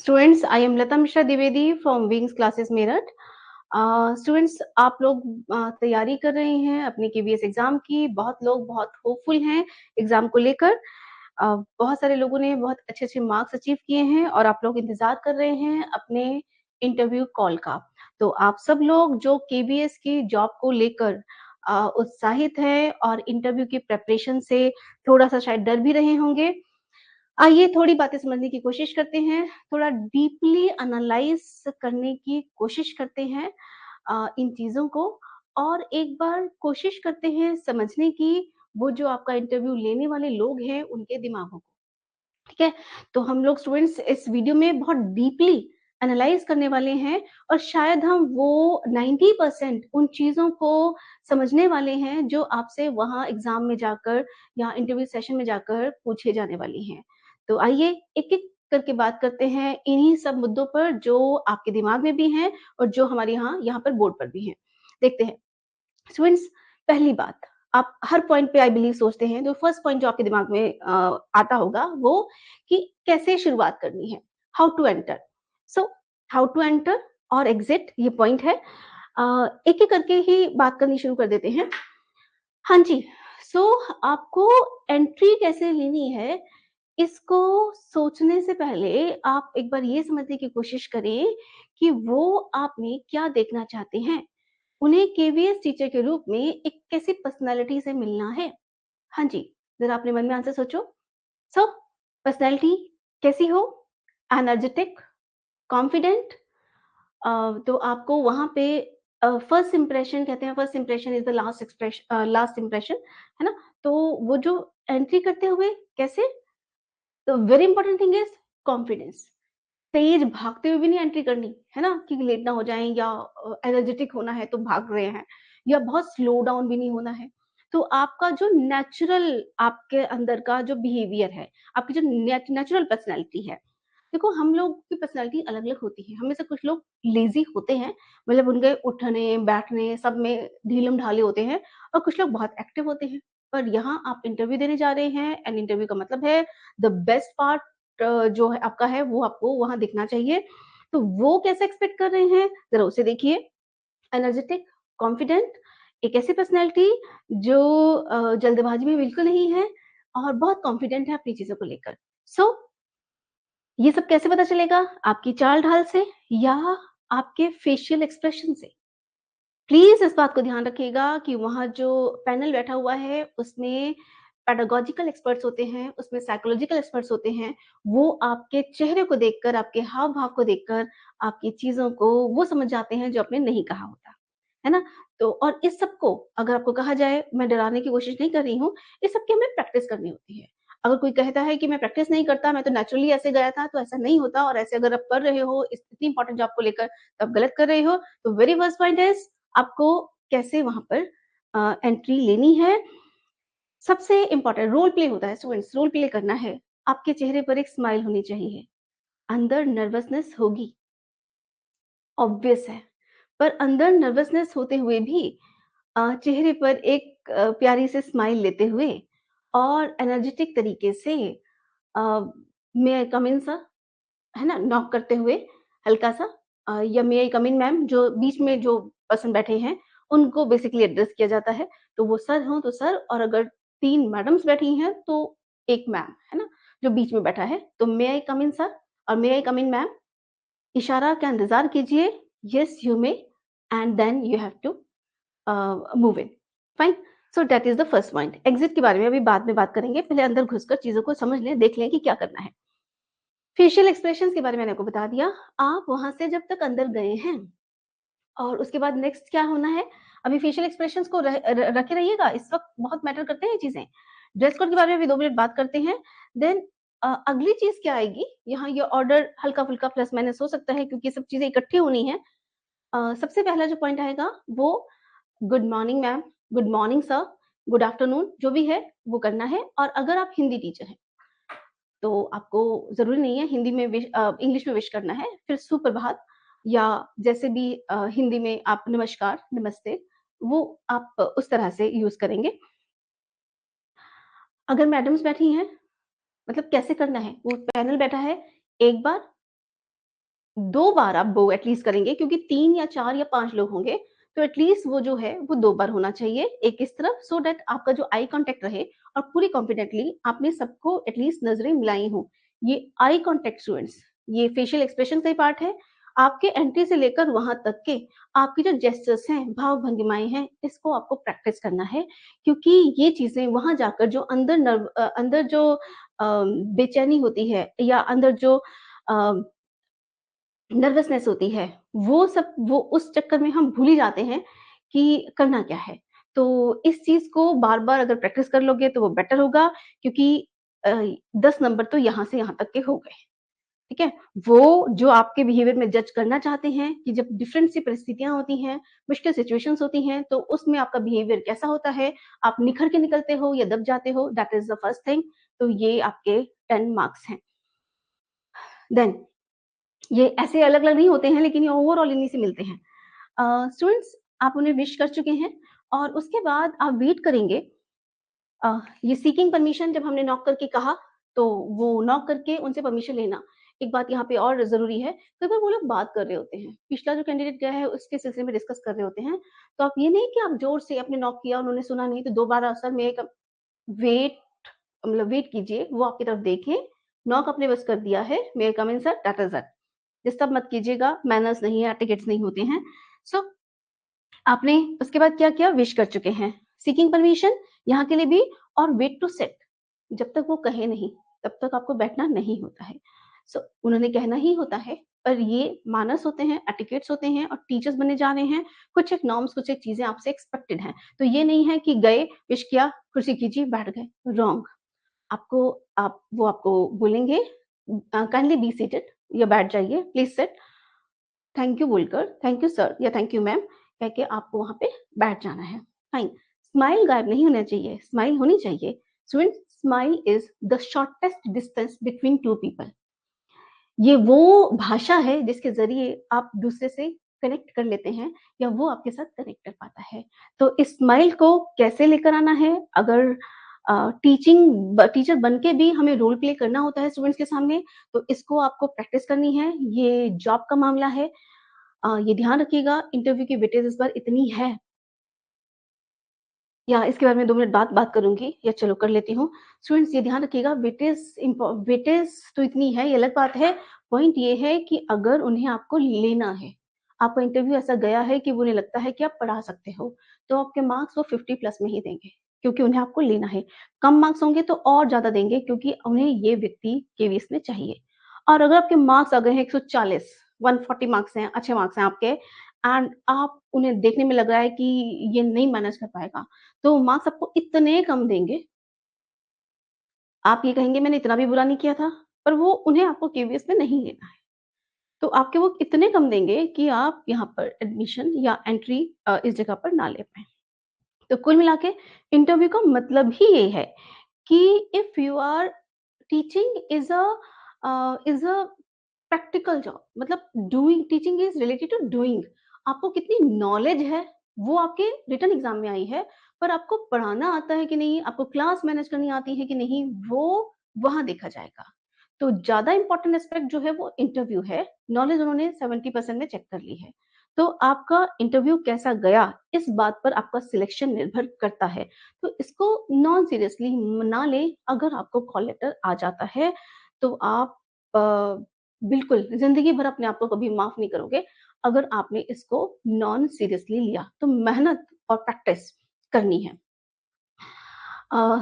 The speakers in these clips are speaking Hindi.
Students, I am Lata Mishra Dwivedi from wings classes Meerut. Students, आप लोग तैयारी कर रहे हैं अपने केवीएस एग्जाम की। बहुत लोग बहुत होपफुल हैं एग्जाम को लेकर। बहुत सारे लोगों ने बहुत अच्छे अच्छे मार्क्स अचीव किए हैं और आप लोग इंतजार कर रहे हैं अपने इंटरव्यू कॉल का। तो आप सब लोग जो केवीएस की जॉब को लेकर उत्साहित हैं और इंटरव्यू की प्रेपरेशन से थोड़ा सा शायद डर भी रहे होंगे। आइए थोड़ी बातें समझने की कोशिश करते हैं, थोड़ा डीपली एनालाइज करने की कोशिश करते हैं इन चीज़ों को, और एक बार कोशिश करते हैं समझने की वो जो आपका इंटरव्यू लेने वाले लोग हैं उनके दिमागों को। ठीक है? तो हम लोग स्टूडेंट्स इस वीडियो में बहुत डीपली एनालाइज करने वाले हैं और शायद हम वो 90% उन चीज़ों को समझने वाले हैं जो आपसे वहाँ एग्ज़ाम में जाकर या इंटरव्यू सेशन में जाकर पूछे जाने वाली हैं। तो आइए एक-एक करके बात करते हैं इन्हीं सब मुद्दों पर जो आपके दिमाग में भी हैं और जो हमारे यहाँ पर बोर्ड पर भी हैं। देखते हैं। स्टूडेंट्स, पहली बात, आप हर पॉइंट पे आई बिलीव सोचते हैं, तो फर्स्ट पॉइंट जो आपके दिमाग में आता होगा वो कि कैसे शुरुआत करनी है, how to enter. So how to enter और एग्जिट ये पॉइंट है। एक एक करके ही बात करनी शुरू कर देते हैं। हाँ जी। सो आपको एंट्री कैसे लेनी है, इसको सोचने से पहले आप एक बार ये समझने की कोशिश करें कि वो आप में क्या देखना चाहते हैं। उन्हें केवीएस टीचर के रूप में एक कैसी पर्सनैलिटी से मिलना है? हाँ जी, ज़रा अपने मन में आंसर सोचो। सो पर्सनैलिटी कैसी हो? Energetic, confident. तो आपको वहाँ पे फर्स्ट इंप्रेशन कहते हैं, first impression is the last impression, है ना? तो वो जो एंट्री करते हुए कैसे? तो very important thing is confidence. तेज भागते हुए भी नहीं एंट्री करनी, है ना? कि लेट ना हो जाएँ या एनर्जेटिक होना है तो भाग रहे हैं, या बहुत स्लो डाउन भी नहीं होना है। तो आपका जो नेचुरल आपके अंदर का जो बिहेवियर है, आपकी जो नेचुरल पर्सनैलिटी है। देखो, हम लोग की पर्सनैलिटी अलग-अलग होती है। हम में से कुछ लोग लेज़ी होते हैं, मतलब उनके उठने, बैठने सब में ढीलम-ढाले होते हैं, और कुछ लोग बहुत एक्टिव होते हैं। पर यहाँ आप इंटरव्यू देने जा रहे हैं एंड इंटरव्यू का मतलब है द बेस्ट पार्ट जो है आपका है वो आपको वहाँ दिखना चाहिए। तो वो कैसे एक्सपेक्ट कर रहे हैं, ज़रा उसे देखिए। एनर्जेटिक, कॉन्फिडेंट, एक ऐसी पर्सनैलिटी जो जल्दबाज़ी में बिल्कुल नहीं है और बहुत कॉन्फिडेंट है अपनी चीज़ों को लेकर। सो ये सब कैसे पता चलेगा? आपकी चाल-ढाल से या आपके फेशियल एक्सप्रेशन से। प्लीज़ इस बात को ध्यान रखिएगा कि वहाँ जो पैनल बैठा हुआ है, उसमें पेडागॉजिकल एक्सपर्ट्स होते हैं, उसमें साइकोलॉजिकल एक्सपर्ट्स होते हैं। वो आपके चेहरे को देखकर, आपके हाव-भाव को देखकर, आपकी चीज़ों को वो समझ जाते हैं जो आपने नहीं कहा होता। है ना? तो और इस सब को अगर आपको कहा जाए, मैं डराने की कोशिश नहीं कर रही हूँ, इस सब की हमें प्रैक्टिस करनी होती है। अगर कोई कहता है कि मैं प्रैक्टिस नहीं करता, मैं तो नेचुरली ऐसे गया था, तो ऐसा नहीं होता, और ऐसे अगर आप कर रहे हो इतनी इंपॉर्टेंट जॉब को लेकर, तो आप गलत कर रहे हो। तो वेरी फर्स्ट पॉइंट इज़ आपको कैसे वहाँ पर एंट्री लेनी है। सबसे इम्पोर्टेंट रोल प्ले होता है स्टूडेंट्स, रोल प्ले करना है। आपके चेहरे पर एक स्माइल होनी चाहिए। अंदर नर्वसनेस होगी, ऑब्वियस है। पर अंदर नर्वसनेस होते हुए भी चेहरे पर एक प्यारी सी स्माइल लेते हुए और एनर्जेटिक तरीके से अ, मे आई कम इन सर, है ना? नॉक करते हुए हल्का-सा या मे आई कम इन मैम, जो बीच में जो पर्सन बैठे हैं, उनको बेसिकली एड्रेस किया जाता है। तो वो सर हों तो सर, और अगर 3 मैडम्स बैठी हैं तो 1 मैम, है ना? जो बीच में बैठा है। तो मे आई कम इन सर और मे आई कम इन मैम, इशारा का इंतज़ार कीजिए, yes you may, and then you have to move in. Fine. So that is the first point. Exit के बारे में अभी बाद में बात करेंगे। पहले अंदर घुसकर चीज़ों को समझ लें, देख लें कि क्या करना है। फेशियल एक्सप्रेशंस के बारे में मैंने आपको बता दिया। आप वहाँ से जब तक अंदर गए हैं और उसके बाद नेक्स्ट क्या होना है, अभी फेशियल एक्सप्रेशंस को रखे रहिएगा, इस वक़्त बहुत मैटर करते हैं ये चीज़ें। ड्रेस कोड के बारे में भी 2 मिनट बात करते हैं। देन अगली चीज़ क्या आएगी, यहाँ ये ऑर्डर हल्का-फुल्का प्लस माइनस हो सकता है क्योंकि ये सब चीज़ें इकट्ठी होनी हैं। सबसे पहला जो पॉइंट आएगा वो good morning ma'am, good morning sir, good afternoon जो भी है वो करना है। और अगर आप हिंदी टीचर हैं तो आपको ज़रूरी नहीं है हिंदी में इंग्लिश में विश करना है, फिर सुप्रभात या जैसे भी हिंदी में आप नमस्कार, नमस्ते, वो आप उस तरह से यूज़ करेंगे। अगर मैडम्स बैठी हैं, मतलब कैसे करना है, वो पैनल बैठा है, एक बार 2 बार आप वो एटलीस्ट करेंगे क्योंकि 3 या 4 या 5 लोग होंगे, तो एटलीस्ट वो जो है वो 2 बार होना चाहिए, एक इस तरफ सो दैट आपका जो आई कॉन्टैक्ट रहे और पूरी कॉन्फिडेंटली आपने सबको एटलीस्ट नज़रें मिलाई हों। ये आई कॉन्टैक्ट स्टूडेंट्स, ये फेशियल एक्सप्रेशन का ही पार्ट है। आपके एंट्री से लेकर वहाँ तक के आपके जो जेस्चर्स हैं, भाव-भंगिमाएँ हैं, इसको आपको प्रैक्टिस करना है क्योंकि ये चीज़ें वहाँ जाकर जो अंदर जो बेचैनी होती है या अंदर जो अ नर्वसनेस होती है, वो उस चक्कर में हम भूल ही जाते हैं कि करना क्या है। तो इस चीज़ को बार-बार अगर प्रैक्टिस कर लोगे तो वो बेटर होगा क्योंकि अ, 10 नंबर तो यहाँ से यहाँ तक के हो गए, ठीक है? वो जो आपके बिहेवियर में जज करना चाहते हैं कि जब डिफरेंट सी परिस्थितियाँ होती हैं, मुश्किल सिचुएशंस होती हैं, तो उसमें आपका बिहेवियर कैसा होता है, आप निखर के निकलते हो या दब जाते हो, that is the first thing. तो ये आपके 10 मार्क्स हैं। देन ये ऐसे अलग-अलग नहीं होते हैं लेकिन ये ओवरऑल इन्हीं से मिलते हैं। स्टूडेंट्स आप उन्हें विश कर चुके हैं और उसके बाद आप वेट करेंगे। ये सीकिंग परमिशन जब हमने नॉक करके कहा, तो वो नॉक करके उनसे परमिशन लेना। एक बात यहाँ पे और ज़रूरी है, कई बार वो लोग बात कर रहे होते हैं। पिछला जो कैंडिडेट गया है उसके सिलसिले में डिस्कस कर रहे होते हैं। तो आप ये नहीं कि आप ज़ोर से आपने नॉक किया, उन्होंने सुना नहीं तो दोबारा सर मैं एक वेट मतलब वेट कीजिए, वो आपकी तरफ देखें, नॉक आपने बस कर दिया है, may I come in sir? That is it. Disturb मत कीजिएगा, मैनर्स नहीं है, एटिकेट्स नहीं होते हैं। सो आपने उसके बाद क्या किया? विश कर चुके हैं। सीकिंग परमिशन यहाँ के लिए भी और वेट टू सिट जब तक वो कहे नहीं, तब तक आपको बैठना नहीं होता है। सो उन्होंने कहना ही होता है, पर ये मानस होते हैं, एटिकेट्स होते हैं और टीचर्स बनने जा रहे हैं। कुछ एक नॉर्म्स, कुछ एक चीज़ें आपसे एक्सपेक्टेड हैं। तो ये नहीं है कि गए, विश किया, कुर्सी खींची, बैठ गए, रॉन्ग। आपको वो आपको बोलेंगे काइंडली बी सीटेड या बैठ जाइए, प्लीज़ सिट। थैंक यू बोलकर थैंक यू सर या थैंक यू मैम कह के आपको वहाँ पे बैठ जाना है। फाइन। स्माइल गायब नहीं होना चाहिए, स्माइल होनी चाहिए। Student smile is the shortest distance between 2 people. ये वो भाषा है जिसके ज़रिए आप दूसरे से कनेक्ट कर लेते हैं या वो आपके साथ कनेक्ट कर पाता है। तो इस स्माइल को कैसे लेकर आना है? अगर टीचर बन के भी हमें रोल प्ले करना होता है स्टूडेंट्स के सामने, तो इसको आपको प्रैक्टिस करनी है। ये जॉब का मामला है। ये ध्यान रखिएगा इंटरव्यू की वेटेज इस बार इतनी है या इसके बारे में 2 मिनट बाद बात करूँगी या चलो कर लेती हूँ। स्टूडेंट्स ये ध्यान रखिएगा वेटेज तो इतनी है ये अलग बात है। पॉइंट ये है कि अगर उन्हें आपको लेना है, आपका इंटरव्यू ऐसा गया है कि उन्हें लगता है कि आप पढ़ा सकते हो, तो आपके मार्क्स वो 50 प्लस में ही देंगे, क्योंकि उन्हें आपको लेना है। कम मार्क्स होंगे तो और ज़्यादा देंगे क्योंकि उन्हें ये व्यक्ति केवीएस में चाहिए। और अगर आपके मार्क्स आ गए हैं 140, 140 मार्क्स हैं, अच्छे मार्क्स हैं आपके एंड आप उन्हें देखने में लग रहा है कि ये नहीं मैनेज कर पाएगा, तो मार्क्स आपको इतने कम देंगे, आप ये कहेंगे मैंने इतना भी बुरा नहीं किया था, पर वो उन्हें आपको केवीएस में नहीं लेना है। तो आपके वो इतने कम देंगे कि आप यहाँ पर एडमिशन या एंट्री इस जगह पर ना ले पाएँ। तो कुल मिला के इंटरव्यू का मतलब ही ये है कि if you are teaching is a practical job मतलब doing teaching is related to doing आपको कितनी नॉलेज है, वो आपके रिटन एग्ज़ाम में आई है, पर आपको पढ़ाना आता है कि नहीं, आपको क्लास मैनेज करनी आती है कि नहीं, वो वहाँ देखा जाएगा। तो ज़्यादा इम्पोर्टेंट एस्पेक्ट जो है वो इंटरव्यू है, नॉलेज उन्होंने 70% में चेक कर ली है। तो आपका इंटरव्यू कैसा गया, इस बात पर आपका सिलेक्शन निर्भर करता है। तो इसको नॉन सीरियसली ना लें, अगर आपको कॉल लेटर आ जाता है, तो आप अ, बिल्कुल ज़िंदगी भर अपने आप को कभी माफ़ नहीं करोगे, अगर आपने इसको नॉन सीरियसली लिया। तो मेहनत और प्रैक्टिस करनी है।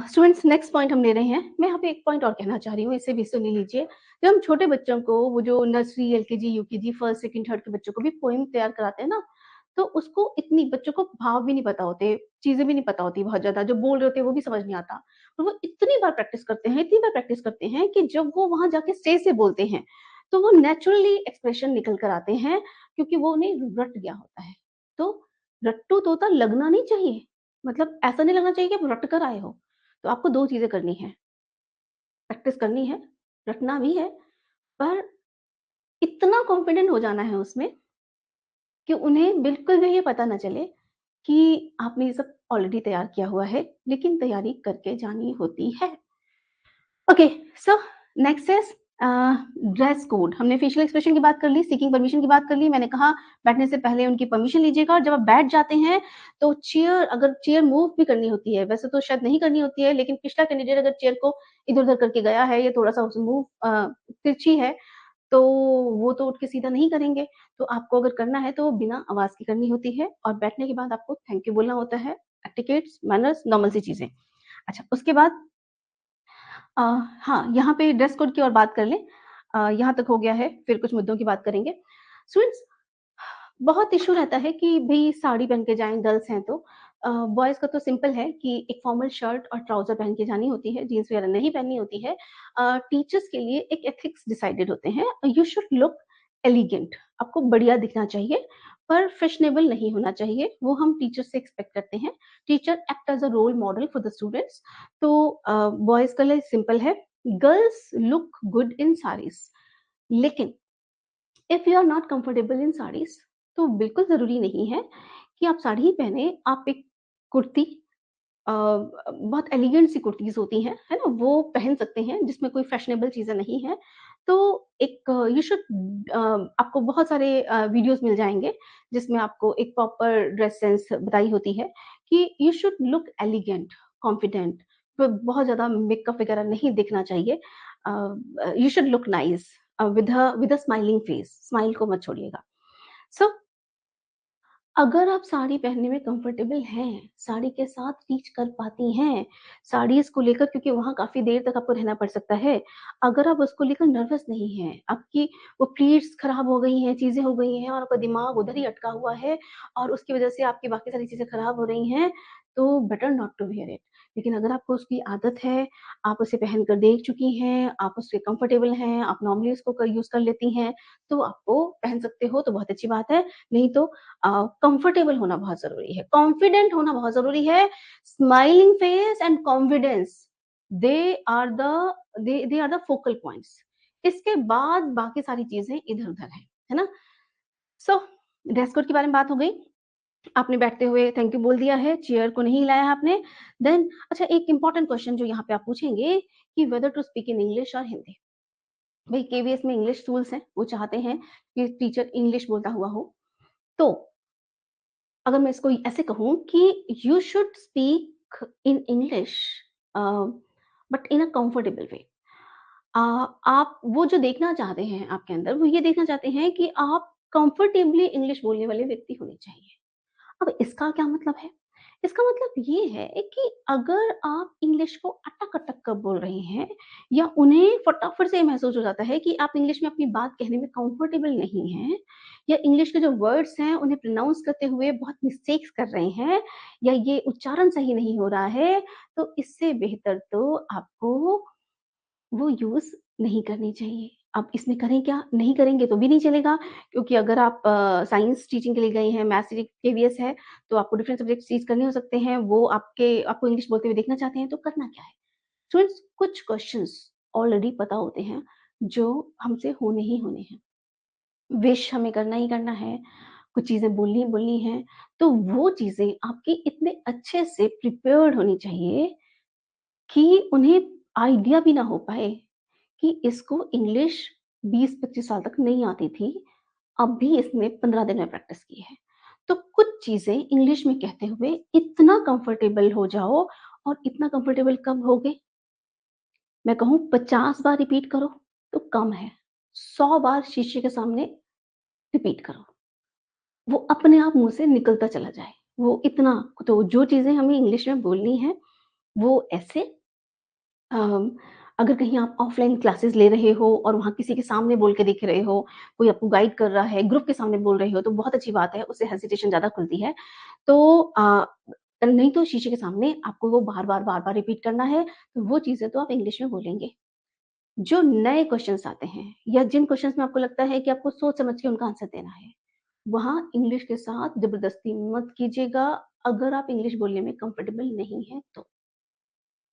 स्टूडेंट्स नेक्स्ट पॉइंट हम ले रहे हैं। मैं यहाँ पे एक पॉइंट और कहना चाह रही हूँ, इसे भी सुन लीजिए। जब हम छोटे बच्चों को वो जो nursery, LKG, UKG, first, second, third के बच्चों को भी पोएम तैयार कराते हैं ना, तो उसको इतनी बच्चों को भाव भी नहीं पता होते, चीज़ें भी नहीं पता होती बहुत ज़्यादा, जो बोल रहे होते हैं वो भी समझ नहीं आता। और वो इतनी बार प्रैक्टिस करते हैं, इतनी बार प्रैक्टिस करते हैं कि जब वो वहाँ जाके स्टेज से बोलते हैं, तो वो नेचुरली एक्सप्रेशन निकल कर आते हैं क्योंकि वो उन्हें रट गया होता है। तो रट्टू तोता लगना नहीं चाहिए, मतलब ऐसा नहीं लगना चाहिए कि आप रट कर आए हो। तो आपको 2 चीज़ें करनी हैं, प्रैक्टिस करनी है, रटना भी है, पर इतना कॉन्फिडेंट हो जाना है उसमें कि उन्हें बिल्कुल भी ये पता ना चले कि आपने ये सब ऑलरेडी तैयार किया हुआ है, लेकिन तैयारी करके जानी होती है। Okay, so next is dress code, हमने फेशियल एक्सप्रेशन की बात कर ली, सीकिंग परमिशन की बात कर ली। मैंने कहा बैठने से पहले उनकी परमिशन लीजिएगा और जब आप बैठ जाते हैं तो अगर चेयर मूव भी करनी होती है, वैसे तो शायद नहीं करनी होती है, लेकिन पिछला कैंडिडेट अगर चेयर को इधर-उधर करके गया है या थोड़ा-सा उसे मूव तिरछी है, तो वो तो उठ के सीधा नहीं करेंगे। तो आपको अगर करना है तो बिना आवाज़ के करनी होती है और बैठने के बाद आपको थैंक यू बोलना होता है। एटिकेट्स, मैनर्स, नॉर्मल सी चीज़ें। अच्छा, उसके बाद अ, हाँ, यहाँ पे ड्रेस कोड की और बात कर लें। यहाँ तक हो गया है, फिर कुछ मुद्दों की बात करेंगे। स्टूडेंट्स, बहुत इश्यू रहता है कि भई साड़ी पहन के जाएँ, गर्ल्स हैं तो। बॉयज़ का तो सिंपल है कि एक फॉर्मल शर्ट और ट्राउज़र पहन के जानी होती है, जीन्स वगैरह नहीं पहननी होती है। टीचर्स के लिए एक एथिक्स डिसाइडेड होते हैं। यू शुड लुक एलिगेंट, आपको बढ़िया दिखना चाहिए, पर फैशनेबल नहीं होना चाहिए, वो हम टीचर से एक्सपेक्ट करते हैं। Teacher act as a role model for the students. तो बॉयज़ के लिए सिंपल है, girls look good in saris, लेकिन if you are not comfortable in saris तो बिल्कुल ज़रूरी नहीं है कि आप साड़ी ही पहने। आप एक कुर्ती, बहुत एलिगेंट सी कुर्तीज़ होती हैं, है ना? वो पहन सकते हैं जिसमें कोई फैशनेबल चीज़ें नहीं हैं। तो एक यू शुड आपको बहुत सारे वीडियोज़ मिल जाएँगे जिसमें आपको एक प्रॉपर ड्रेस सेंस बताई होती है कि you should look elegant, confident, ब बहुत ज़्यादा मेकअप वगैरह नहीं दिखना चाहिए। You should look nice with a smiling face, smile को मत छोड़िएगा। सो अगर आप साड़ी पहनने में कंफर्टेबल हैं, साड़ी के साथ रीच कर पाती हैं, साड़ीज़ को लेकर क्योंकि वहाँ काफ़ी देर तक आपको रहना पड़ सकता है। अगर आप उसको लेकर नर्वस नहीं हैं, आपकी वो प्लीट्स खराब हो गई हैं, चीज़ें हो गई हैं और आपका दिमाग उधर ही अटका हुआ है और उसकी वजह से आपकी बाकी सारी चीज़ें खराब हो रही हैं, तो better not to wear it. लेकिन अगर आपको उसकी आदत है, आप उसे पहन कर देख चुकी हैं, आप उससे कंफर्टेबल हैं, आप नॉर्मली उसको यूज़ कर लेती हैं, तो आपको पहन सकते हो तो बहुत अच्छी बात है। नहीं तो कंफर्टेबल होना बहुत ज़रूरी है, कॉन्फिडेंट होना बहुत ज़रूरी है। Smiling face and confidence, they are the they are the focal points. इसके बाद बाकी सारी चीज़ें इधर-उधर हैं, है ना? सो ड्रेस कोड के बारे में बात हो गई। आपने बैठते हुए थैंक यू बोल दिया है, चेयर को नहीं हिलाया आपने। देन अच्छा, एक इम्पोर्टेंट क्वेश्चन जो यहाँ पे आप पूछेंगे कि whether to speak in English और हिंदी। भई केवीएस में इंग्लिश टूल्स हैं, वो चाहते हैं कि टीचर इंग्लिश बोलता हुआ हो। तो अगर मैं इसको ऐसे कहूँ कि you should speak in English uh, but in a comfortable way. Uh, आप वो जो देखना चाहते हैं आपके अंदर, वो ये देखना चाहते हैं कि आप कंफर्टेबली इंग्लिश बोलने वाले व्यक्ति होने चाहिए। अब इसका क्या मतलब है? इसका मतलब ये है कि अगर आप इंग्लिश को अटक-अटक कर बोल रहे हैं या उन्हें फटाफट से ये महसूस हो जाता है कि आप इंग्लिश में अपनी बात कहने में कंफर्टेबल नहीं हैं या इंग्लिश के जो वर्ड्स हैं उन्हें प्रोनाउंस करते हुए बहुत मिस्टेक्स कर रहे हैं या ये उच्चारण सही नहीं हो रहा है, तो इससे बेहतर तो आपको वो यूज़ नहीं करनी चाहिए। आप इसमें करें क्या? नहीं करेंगे तो भी नहीं चलेगा, क्योंकि अगर आप साइंस टीचिंग के लिए गए हैं, मैथ्स केवीएस है, तो आपको डिफरेंट सब्जेक्ट्स टीच करने हो सकते हैं, वो आपको इंग्लिश बोलते हुए देखना चाहते हैं, तो करना क्या है? स्टूडेंट्स, कुछ क्वेश्चन्स ऑलरेडी पता होते हैं, जो हमसे होने ही होने हैं। विश हमें करना ही करना है, कुछ चीज़ें बोलनी ही बोलनी हैं, तो वो चीज़ें आपकी इतने अच्छे से प्रिपेयर्ड होनी चाहिए कि उन्हें आइडिया भी ना हो पाए कि इसको इंग्लिश 20-25 साल तक नहीं आती थी, अब भी इसने 15 दिन में प्रैक्टिस की है। तो कुछ चीज़ें इंग्लिश में कहते हुए इतना कंफर्टेबल हो जाओ और इतना कंफर्टेबल कब होगे? मैं कहूँ 50 बार रिपीट करो तो कम है, 100 बार शीशे के सामने रिपीट करो। वो अपने आप मुँह से निकलता चला जाए। वो इतना तो जो चीज़ें हमें इंग्लिश में बोलनी है, वो ऐसे अम, अगर कहीं आप ऑफ़लाइन क्लासेस ले रहे हो और वहाँ किसी के सामने बोल के दिख रहे हो, कोई आपको गाइड कर रहा है, ग्रुप के सामने बोल रहे हो, तो बहुत अच्छी बात है, उससे हेसिटेशन ज़्यादा खुलती है। तो नहीं तो शीशे के सामने आपको वो बार-बार, बार-बार रिपीट करना है, तो वो चीज़ें तो आप इंग्लिश में बोलेंगे। जो नए क्वेश्चन्स आते हैं या जिन क्वेश्चन्स में आपको लगता है कि आपको सोच समझ के उनका आंसर देना है, वहाँ इंग्लिश के साथ ज़बरदस्ती मत कीजिएगा, अगर आप इंग्लिश बोलने में कंफर्टेबल नहीं हैं तो।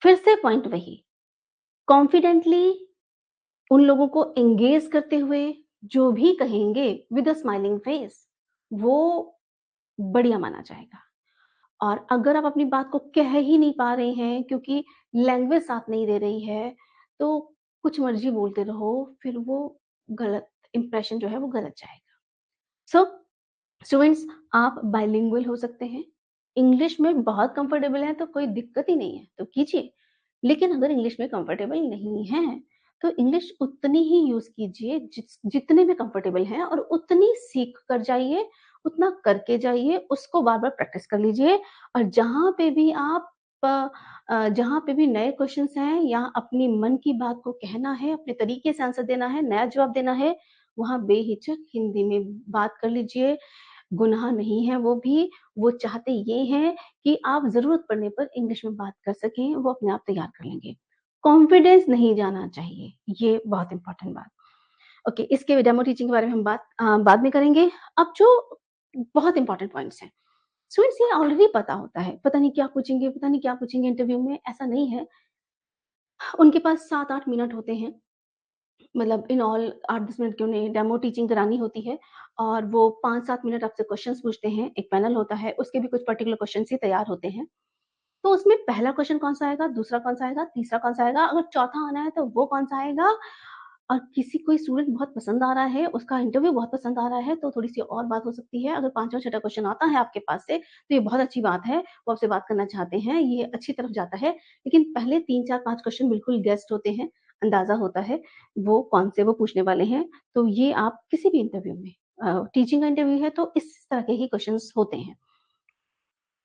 फिर से पॉइंट वही, कॉन्फिडेंटली उन लोगों को एंगेज करते हुए जो भी कहेंगे विद अ स्माइलिंग फेस, वो बढ़िया माना जाएगा। और अगर आप अपनी बात को कह ही नहीं पा रहे हैं क्योंकि लैंग्वेज साथ नहीं दे रही है, तो कुछ मर्ज़ी बोलते रहो, फिर वो गलत इंप्रेशन जो है वो गलत जाएगा। सो स्टूडेंट्स, आप बाइलिंगुअल हो सकते हैं। इंग्लिश में बहुत कंफर्टेबल हैं तो कोई दिक्कत ही नहीं है, तो कीजिए। लेकिन अगर इंग्लिश में कंफर्टेबल नहीं हैं, तो इंग्लिश उतनी ही यूज़ कीजिए जितने में कंफर्टेबल हैं और उतनी सीख कर जाइए, उतना करके जाइए, उसको बार-बार प्रैक्टिस कर लीजिए और जहाँ पे भी नए क्वेश्चन्स हैं या अपनी मन की बात को कहना है, अपने तरीके से आंसर देना है, नया जवाब देना है, वहाँ बेहिचक हिंदी में बात कर लीजिए। गुनाह नहीं है वो भी, वो चाहते ये हैं कि आप ज़रूरत पड़ने पर इंग्लिश में बात कर सकें, वो अपने आप तैयार कर लेंगे। कॉन्फिडेंस नहीं जाना चाहिए, ये बहुत इम्पोर्टेंट बात। ओके, इसके डेमो टीचिंग के बारे में हम बाद में करेंगे। अब जो बहुत इम्पोर्टेंट पॉइंट्स हैं, स्टूडेंट्स ये ऑलरेडी पता होता है, पता नहीं क्या पूछेंगे इंटरव्यू में, ऐसा नहीं है। उनके पास 7-8 मिनट होते हैं, मतलब इन ऑल 8-10 मिनट की उन्हें डेमो टीचिंग करानी होती है और वो 5-7 मिनट आपसे क्वेश्चंस पूछते हैं, एक पैनल होता है, उसके भी कुछ पर्टिकुलर क्वेश्चंस ही तैयार होते हैं। तो उसमें पहला क्वेश्चन कौन-सा आएगा, दूसरा कौन-सा आएगा, तीसरा कौन-सा आएगा, अगर चौथा आना है तो वो कौन-सा आएगा और किसी कोई स्टूडेंट बहुत पसंद आ रहा है, उसका इंटरव्यू बहुत पसंद आ रहा है, तो थोड़ी-सी और बात हो सकती है। अगर 5वाँ छठा क्वेश्चन आता है आपके पास से, तो ये बहुत अच्छी बात है, वो आपसे बात करना चाहते हैं, ये अच्छी तरफ जाता है। लेकिन पहले 3, 4, 5 क्वेश्चन बिल्कुल गेस्ड होते हैं, अंदाज़ा होता है, वो कौन से वो पूछने वाले हैं। तो ये आप किसी भी इंटरव्यू में टीचिंग का इंटरव्यू है तो इस तरह के ही क्वेश्चन्स होते हैं।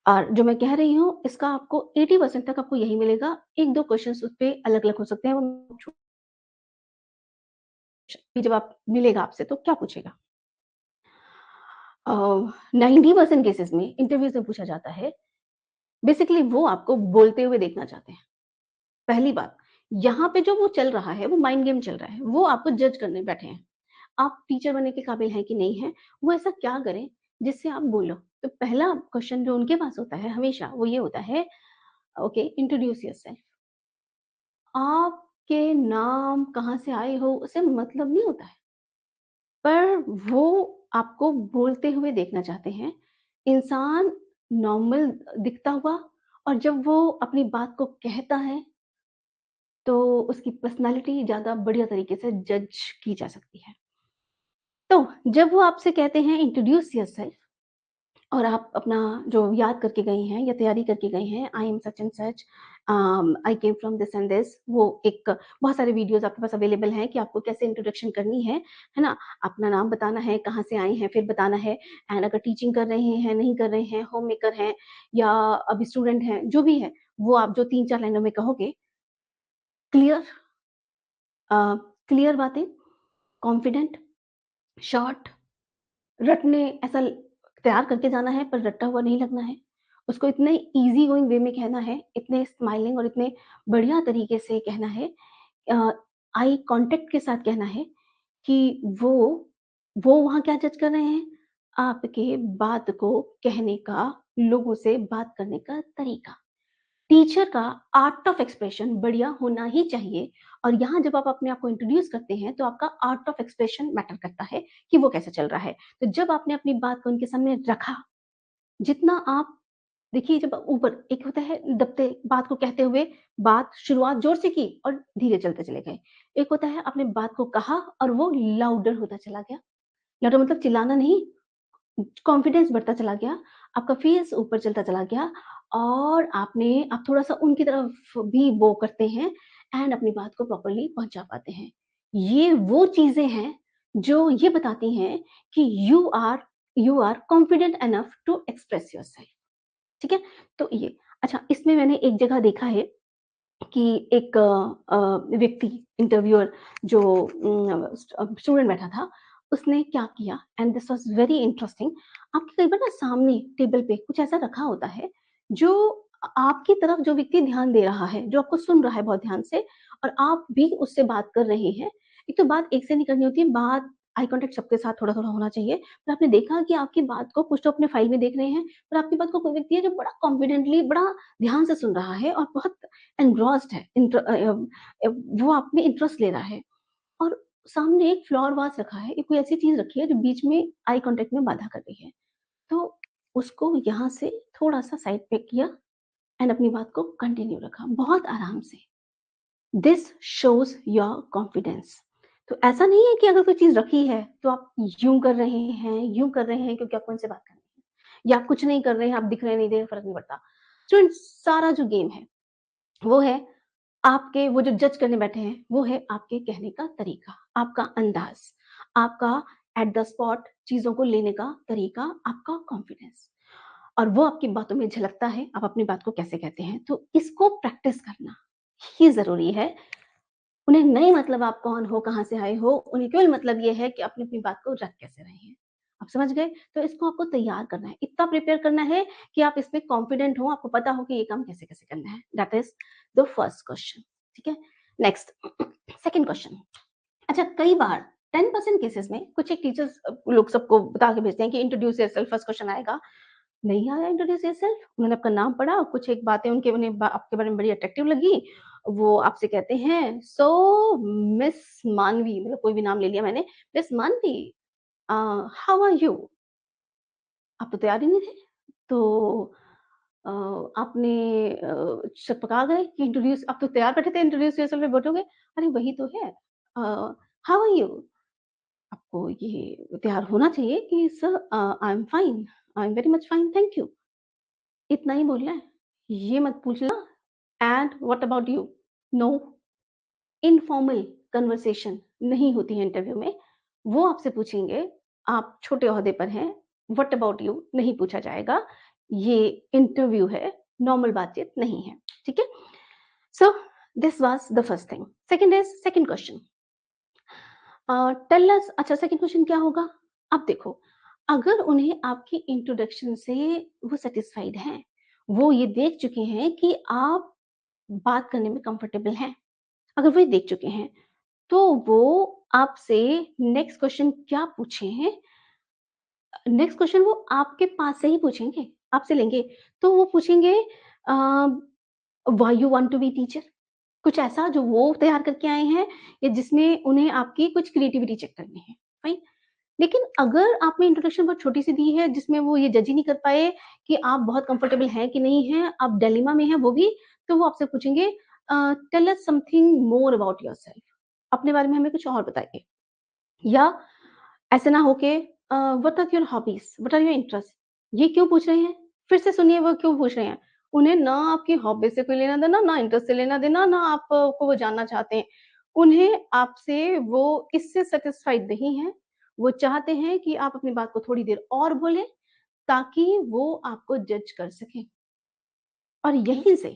और जो मैं कह रही हूँ, इसका आपको 80% तक आपको यही मिलेगा, 1-2 क्वेश्चन्स उसपे अलग-अलग हो सकते हैं, वो जब आप मिलेगा आपसे तो क्या पूछेगा? अ, 90% केसेज़ में इंटरव्यूज़ में पूछा जाता है, बेसिकली वो आपको बोलते हुए देखना चाहते हैं। पहली बात, यहाँ पे जो वो चल रहा है, वो माइंड गेम चल रहा है, वो आपको जज करने बैठे हैं। आप टीचर बनने के काबिल हैं कि नहीं हैं, वो ऐसा क्या करें जिससे आप बोलो? तो पहला क्वेश्चन जो उनके पास होता है हमेशा, वो ये होता है, ओके, इंट्रोड्यूस योरसेल्फ। आपके नाम कहाँ से आए हो, उससे मतलब नहीं होता है। पर वो आपको बोलते हुए देखना चाहते हैं। इंसान नॉर्मल दिखता हुआ और जब वो अपनी बात को कहता है, तो उसकी पर्सनैलिटी ज़्यादा बढ़िया तरीके से जज की जा सकती है। तो जब वो आपसे कहते हैं इंट्रोड्यूस योरसेल्फ और आप अपना जो याद करके गई हैं या तैयारी करके गई हैं, I am such and such, I came from this and this, वो एक बहुत सारे वीडियोज़ आपके पास अवेलेबल हैं कि आपको कैसे इंट्रोडक्शन करनी है ना? अपना नाम बताना है, कहाँ से आए हैं, फिर बताना है एंड अगर टीचिंग कर रहे हैं, नहीं कर रहे हैं, होम मेकर हैं या अभी स्टूडेंट हैं, जो भी है, वो आप जो 3-4 लाइनों में कहोगे, क्लियर अ, क्लियर बातें, कॉन्फिडेंट, शॉर्ट, रटने ऐसा तैयार करके जाना है पर रटा हुआ नहीं लगना है। उसको इतने ईज़ी गोइंग वे में कहना है, इतने स्माइलिंग और इतने बढ़िया तरीके से कहना है, अ, आई कॉन्टैक्ट के साथ कहना है कि वो वहाँ क्या जज कर रहे हैं? आपके बात को कहने का, लोगों से बात करने का तरीका। टीचर का आर्ट ऑफ एक्सप्रेशन बढ़िया होना ही चाहिए और यहाँ जब आप अपने आप को इंट्रोड्यूस करते हैं तो आपका आर्ट ऑफ एक्सप्रेशन मैटर करता है कि वो कैसे चल रहा है। तो जब आपने अपनी बात को उनके सामने रखा, जितना आप देखिए, जब ऊपर एक होता है दबते बात को कहते हुए बात शुरुआत जोर से की और धीरे चलते चले गए। एक होता है आपने बात को कहा और वो लाउडर होता चला गया। लाउडर मतलब चिल्लाना नहीं, कॉन्फिडेंस बढ़ता चला गया, आपका फेस ऊपर चलता चला गया और आप थोड़ा-सा उनकी तरफ भी वो करते हैं एंड अपनी बात को प्रॉपर्ली पहुँचा पाते हैं। ये वो चीज़ें हैं जो ये बताती हैं कि you are confident enough to express yourself, ठीक है? तो ये अच्छा, इसमें मैंने एक जगह देखा है कि एक व्यक्ति इंटरव्यूअर जो स्टूडेंट बैठा था, उसने क्या किया and this was very interesting. आपके कई बार ना सामने टेबल पे कुछ ऐसा रखा होता है, जो आपकी तरफ जो व्यक्ति ध्यान दे रहा है, जो आपको सुन रहा है बहुत ध्यान से और आप भी उससे बात कर रहे हैं। एक तो बात एक से नहीं करनी होती है, बात आई कॉन्टैक्ट सबके साथ थोड़ा-थोड़ा होना चाहिए। पर आपने देखा कि आपकी बात को कुछ तो अपने फ़ाइल में देख रहे हैं, पर आपकी बात को कोई व्यक्ति है जो बड़ा कॉन्फिडेंटली, बड़ा ध्यान से सुन रहा है और बहुत एनग्रॉस्ड है, वो आप में इंटरेस्ट ले रहा है और सामने एक फ्लावर वाज़ रखा है, एक कोई ऐसी चीज़ रखी है जो बीच में आई कॉन्टैक्ट में बाधा कर रही है। तो उसको यहाँ से थोड़ा-सा साइड पे किया एंड अपनी बात को कंटिन्यू रखा, बहुत आराम से। This shows your confidence. तो ऐसा नहीं है कि अगर कोई चीज रखी है तो आप यूं कर रहे हैं, यूं कर रहे हैं क्योंकि आपको उनसे बात करनी है, या आप कुछ नहीं कर रहे हैं, आप दिख रहे नहीं दे रहे, फर्क नहीं पड़ता। स्टूडेंट, सारा जो गेम है वो है आपके, वो जो जज करने बैठे हैं वो है आपके कहने का तरीका, आपका अंदाज, आपका एट द स्पॉट चीजों को लेने का तरीका, आपका कॉन्फिडेंस, और वो आपकी बातों में झलकता है, आप अपनी बात को कैसे कहते हैं। तो इसको प्रैक्टिस करना ही जरूरी है। उन्हें नहीं मतलब आप कौन हो, कहाँ से आए हो, उन्हें केवल मतलब ये है कि अपनी अपनी बात को रख कैसे रहे हैं। आप समझ गए? तो इसको आपको तैयार करना है, इतना प्रिपेयर करना है कि आप इसमें कॉन्फिडेंट हो, आपको पता हो कि ये काम कैसे कैसे करना है। That is the first question. ठीक है, नेक्स्ट सेकेंड क्वेश्चन। अच्छा, कई बार 10% केसेस में कुछ एक टीचर्स लोग सबको बता के भेजते हैं कि इंट्रोड्यूस योरसेल्फ, फर्स्ट क्वेश्चन आएगा, नहीं आया इंट्रोड्यूस योरसेल्फ, उन्होंने आपका नाम पढ़ा, कुछ एक बातें उनके उन्हें आपके बारे में बड़ी अट्रैक्टिव लगी, वो आपसे कहते हैं, सो मिस मानवी, मतलब कोई भी नाम ले लिया मैंने, मिस मानवी, हाउ आर यू। आप तो तैयार ही नहीं थे, तो अ, आपने छकपका गए कि इंट्रोड्यूस, आप तो तैयार बैठे थे, इंट्रोड्यूस योरसेल्फ में बोलोगे, अरे वही तो है, हाउ आर यू। आपको ये तैयार होना चाहिए कि sir I am fine, I am very much fine, thank you, इतना ही बोलना है, ये मत पूछना and what about you. No, informal conversation नहीं होती है इंटरव्यू में। वो आपसे पूछेंगे, आप छोटे ओहदे पर हैं, व्हाट अबाउट यू नहीं पूछा जाएगा, ये इंटरव्यू है, नॉर्मल बातचीत नहीं है। ठीक है, so this was the first thing. Second is, second question, tell us. अच्छा, सेकंड क्वेश्चन क्या होगा? अब देखो, अगर उन्हें आपकी इंट्रोडक्शन से वो सेटिस्फाइड हैं, वो ये देख चुके हैं कि आप बात करने में कंफर्टेबल हैं, अगर वो ये देख चुके हैं, तो वो आपसे नेक्स्ट क्वेश्चन क्या पूछें, नेक्स्ट क्वेश्चन वो आपके पास से ही पूछेंगे, आपसे लेंगे। तो वो पूछेंगे, why you want to be teacher, कुछ ऐसा जो वो तैयार करके आए हैं, या जिसमें उन्हें आपकी कुछ क्रिएटिविटी चेक करनी है, फाइन। लेकिन अगर आपने इंट्रोडक्शन बहुत छोटी सी दी है जिसमें वो ये जज ही नहीं कर पाए कि आप बहुत कंफर्टेबल हैं कि नहीं हैं, आप डिलेमा में हैं वो भी, तो वो आपसे पूछेंगे, tell us something more about yourself, अपने बारे में हमें कुछ और बताइए। या ऐसे ना हो के, what are your hobbies, what are your interest, ये क्यों पूछ रहे हैं, फिर से सुनिए वो क्यों पूछ रहे हैं। उन्हें ना आपकी हॉबी से कोई लेना देना, ना इंटरेस्ट से लेना देना, ना आपको वो जानना चाहते हैं। उन्हें आपसे वो इससे सेटिस्फाइड नहीं है, वो चाहते हैं कि आप अपनी बात को थोड़ी देर और बोलें ताकि वो आपको जज कर सकें। और यहीं से,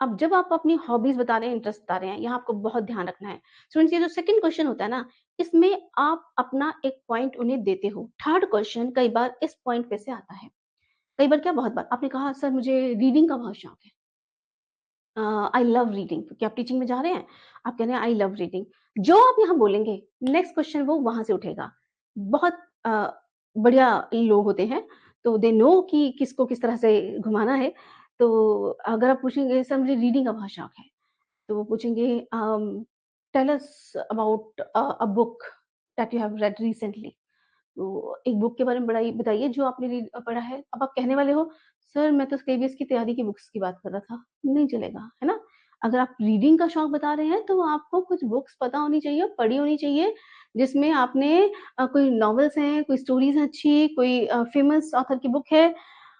अब जब आप अपनी हॉबीज बता रहे हैं, इंटरेस्ट बता रहे हैं, यहाँ आपको बहुत ध्यान रखना है। स्टूडेंट्स, ये जो सेकंड क्वेश्चन होता है ना, इसमें आप अपना एक पॉइंट उन्हें देते हो। थर्ड क्वेश्चन कई बार इस पॉइंट पे से आता है। कई बार क्या, बहुत बार आपने कहा, सर मुझे रीडिंग का बहुत शौक है, आई लव रीडिंग, क्योंकि आप टीचिंग में जा रहे हैं, आप कह रहे हैं आई लव रीडिंग। जो आप यहाँ बोलेंगे, नेक्स्ट क्वेश्चन वो वहां से उठेगा। बहुत बढ़िया लोग होते हैं, तो दे नो कि किसको किस तरह से घुमाना है। तो अगर आप पूछेंगे, सर मुझे रीडिंग का बहुत शौक है, तो वो पूछेंगे, tell us about a book that you have read recently. तो एक बुक के बारे में बड़ाई बताइए जो आपने पढ़ा है। अब आप कहने वाले हो, सर मैं तो केबीएस की तैयारी की बुक्स की बात कर रहा था, नहीं चलेगा, है ना? अगर आप रीडिंग का शौक बता रहे हैं तो आपको कुछ बुक्स पता होनी चाहिए, पढ़ी होनी चाहिए, जिसमें आपने कोई नॉवेल्स हैं, कोई स्टोरीज हैं अच्छी, कोई फेमस ऑथर की बुक है,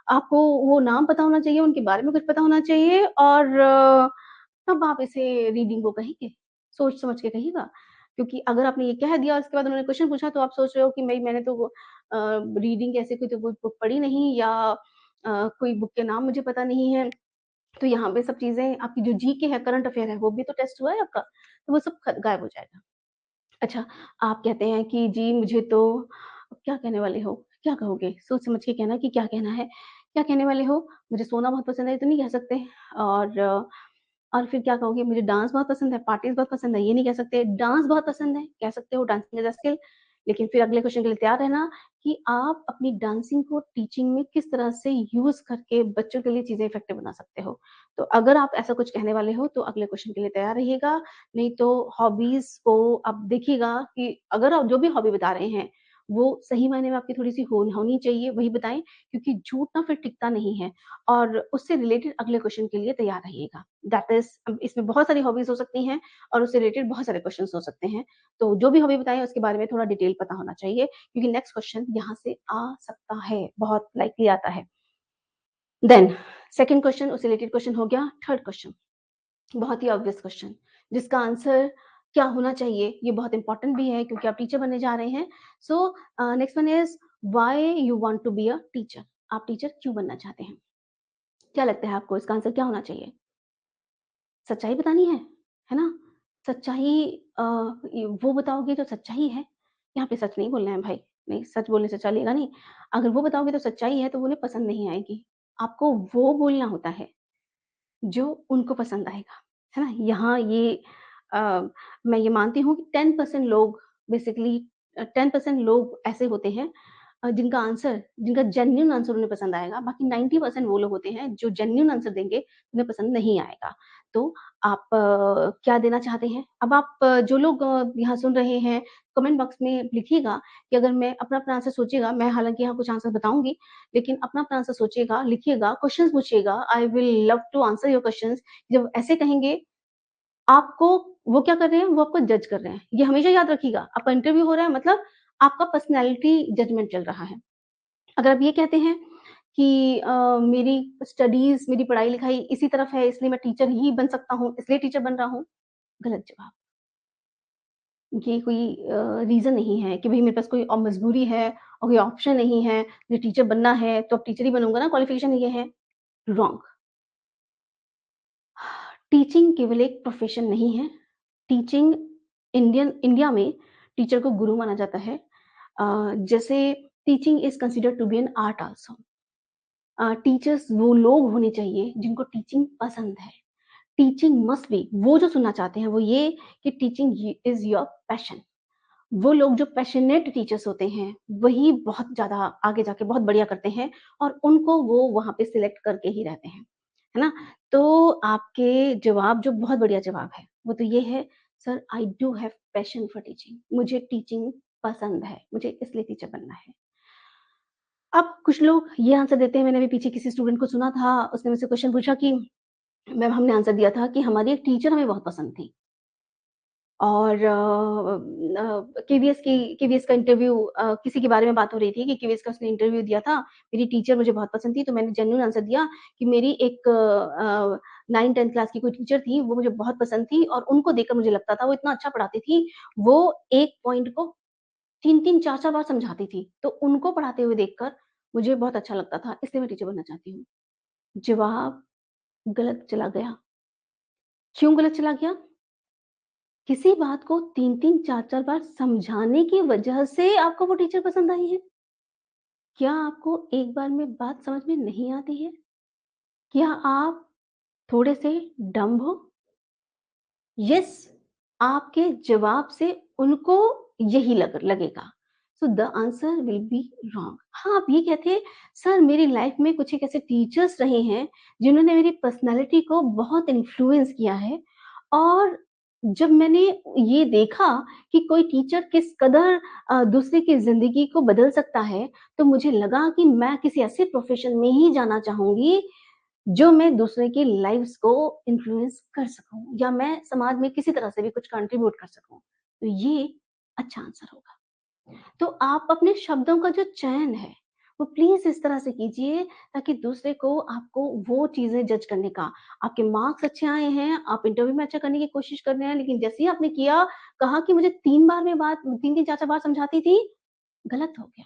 आपको वो नाम पता होना चाहिए, उनके बारे में कुछ पता होना चाहिए, और तब आप इसे रीडिंग को कहेंगे, सोच समझ के कहिएगा। क्योंकि अगर आपने ये कह दिया और उसके बाद उन्होंने क्वेश्चन पूछा तो आप सोच रहे हो कि भई मैंने तो रीडिंग ऐसे कोई तो बुक पढ़ी नहीं, या कोई बुक के नाम मुझे पता नहीं है। तो यहाँ पे सब चीज़ें, आपकी जो जीके है, करंट अफेयर है, वो भी तो टेस्ट हुआ है आपका, तो वो सब ख गायब हो जाएगा। अच्छा, आप कहते हैं कि जी मुझे तो, क्या कहने वाले हो? क्या कहोगे? सोच समझ के कहना कि क्या कहना है? क्या कहने वाले हो? मुझे सोना बहुत पसंद है, ये तो नहीं कह सकते। और और फिर क्या कहोगे? मुझे डांस बहुत पसंद है, पार्टीज़ बहुत पसंद है, ये नहीं कह सकते। डांस बहुत पसंद है, कह सकते हो, डांसिंग इज़ अ स्किल। लेकिन फिर अगले क्वेश्चन के लिए तैयार रहना कि आप अपनी डांसिंग को टीचिंग में किस तरह से यूज़ करके बच्चों के लिए चीज़ें इफ़ेक्टिव बना सकते हो। तो अगर आप ऐसा कुछ कहने वाले हो, तो अगले क्वेश्चन के लिए तैयार रहिएगा। नहीं तो हॉबीज़ को आप देखिएगा कि अगर आप जो भी हॉबी बता रहे हैं, वो सही मायने में आपकी थोड़ी-सी होनी चाहिए, वही बताएँ क्योंकि झूठ ना फिर टिकता नहीं है और उससे रिलेटेड अगले क्वेश्चन के लिए तैयार रहिएगा। दैट इज़ इसमें बहुत सारी हॉबीज़ हो सकती हैं और उससे रिलेटेड बहुत सारे क्वेश्चन्स हो सकते हैं। तो जो भी हॉबी बताएँ उसके बारे में थोड़ा डिटेल पता होना चाहिए क्योंकि नेक्स्ट क्वेश्चन यहाँ से आ सकता है, बहुत लाइकली आता है। देन सेकंड क्वेश्चन उससे रिलेटेड क्वेश्चन हो गया, थर्ड क्वेश्चन बहुत ही ऑब्वियस क्वेश्चन जिसका आंसर क्या होना चाहिए ये बहुत इंपॉर्टेंट भी है क्योंकि आप टीचर बनने जा रहे हैं। So next one is why you want to be a teacher. आप टीचर क्यों बनना चाहते हैं? क्या लगता है आपको इसका आंसर क्या होना चाहिए? सच्चाई बतानी है ना? सच्चाई वो बताओगे जो सच्चाई है। यहाँ पे सच नहीं बोलना है भाई, नहीं सच बोलने से चलेगा नहीं। अगर वो बताओगे तो सच्चाई है तो वो उन्हें पसंद नहीं आएगी। आपको वो बोलना होता है जो उनको पसंद आएगा, है ना? यहाँ ये अ, मैं ये मानती हूँ कि 10% लोग बेसिकली 10% लोग ऐसे होते हैं जिनका जेन्युइन आंसर उन्हें पसंद आएगा, बाकी 90% वो लोग होते हैं जो जेन्युइन आंसर देंगे, उन्हें पसंद नहीं आएगा। तो आप क्या देना चाहते हैं? अब आप जो लोग यहाँ सुन रहे हैं, कमेंट बॉक्स में लिखिएगा कि अगर मैं अपना-अपना आंसर सोचिएगा, मैं हालाँकि यहाँ कुछ आंसर बताऊँगी, लेकिन अपना-अपना आंसर सोचिएगा, लिखिएगा, क्वेश्चन्स पूछिएगा, I will love to answer your questions. जब ऐसे कहेंगे, आपको वो क्या कर रहे हैं? वो आपको जज कर रहे हैं। ये हमेशा याद रखिएगा, आपका इंटरव्यू हो रहा है मतलब आपका पर्सनैलिटी जजमेंट चल रहा है। अगर आप ये कहते हैं कि मेरी स्टडीज़, मेरी पढ़ाई-लिखाई इसी तरफ है इसलिए मैं टीचर ही बन सकता हूँ, इसलिए टीचर बन रहा हूँ, गलत जवाब। ये कोई रीज़न नहीं है कि भई मेरे पास कोई मजबूरी है और कोई ऑप्शन नहीं है, मुझे टीचर बनना है तो अब टीचर ही बनूँगा ना, क्वालिफ़िकेशन ये है, रॉन्ग। टीचिंग केवल एक प्रोफ़ेशन नहीं है, टीचिंग इंडिया में टीचर को गुरु माना जाता है। जैसे teaching is considered to be an art also. Teachers वो लोग होने चाहिए जिनको टीचिंग पसंद है। टीचिंग मस्ट बी वो जो सुनना चाहते हैं वो ये कि टीचिंग इज़ योर पैशन। वो लोग जो पैशनेट टीचर्स होते हैं, वही बहुत ज़्यादा आगे जाके बहुत बढ़िया करते हैं और उनको वो वहाँ पे सिलेक्ट करके ही रहते हैं, है ना? तो आपके जवाब जो बहुत बढ़िया जवाब है, वो तो ये है, sir I do have passion for teaching. मुझे टीचिंग पसंद है, मुझे इसलिए टीचर बनना है। अब कुछ लोग ये आंसर देते हैं, मैंने अभी पीछे किसी स्टूडेंट को सुना था, उसने मुझसे क्वेश्चन पूछा कि मैम हमने आंसर दिया था कि हमारी एक टीचर हमें बहुत पसंद थी। और केवीएस का इंटरव्यू किसी के बारे में बात हो रही थी कि केवीएस का उसने इंटरव्यू दिया था। मेरी टीचर मुझे बहुत पसंद थी, तो मैंने जेन्युइन आंसर दिया कि मेरी एक 9-10 क्लास की कोई टीचर थी, वो मुझे बहुत पसंद थी और उनको देखकर मुझे लगता था वो इतना अच्छा पढ़ाती थी। वो एक पॉइंट को 3-3 4-4 बार समझाती थी, तो उनको पढ़ाते हुए देखकर मुझे बहुत अच्छा लगता था, इसलिए मैं टीचर बनना चाहती हूँ। जवाब गलत चला गया। क्यों गलत चला गया? किसी बात को 3-3 4-4 बार समझाने की वजह से आपको वो टीचर पसंद आई है? क्या आपको एक बार में बात समझ में नहीं आती है? क्या आप थोड़े से डम्ब हो? यस, आपके जवाब से उनको यही लगेगा। So the answer will be wrong. हाँ, आप ये कहते सर मेरी लाइफ में कुछ एक ऐसे टीचर्स रहे हैं जिन्होंने मेरी पर्सनैलिटी को बहुत इन्फ्लुएंस किया है और जब मैंने ये देखा कि कोई टीचर किस कदर दूसरे की ज़िंदगी को बदल सकता है, तो मुझे लगा कि मैं किसी ऐसे प्रोफ़ेशन में ही जाना चाहूँगी जो मैं दूसरे की लाइव्स को इन्फ्लुएंस कर सकूँ या मैं समाज में किसी तरह से भी कुछ कंट्रीब्यूट कर सकूँ। तो ये अच्छा आंसर होगा। तो आप अपने शब्दों का जो चयन है, वो प्लीज़ इस तरह से कीजिए ताकि दूसरे को आपको वो चीज़ें जज करने का आपके मार्क्स अच्छे आए हैं, आप इंटरव्यू में अच्छा करने की कोशिश कर रहे हैं, लेकिन जैसे ही आपने किया, कहा कि मुझे 3 बार में बात 3-3 4-4 बार समझाती थी, गलत हो गया।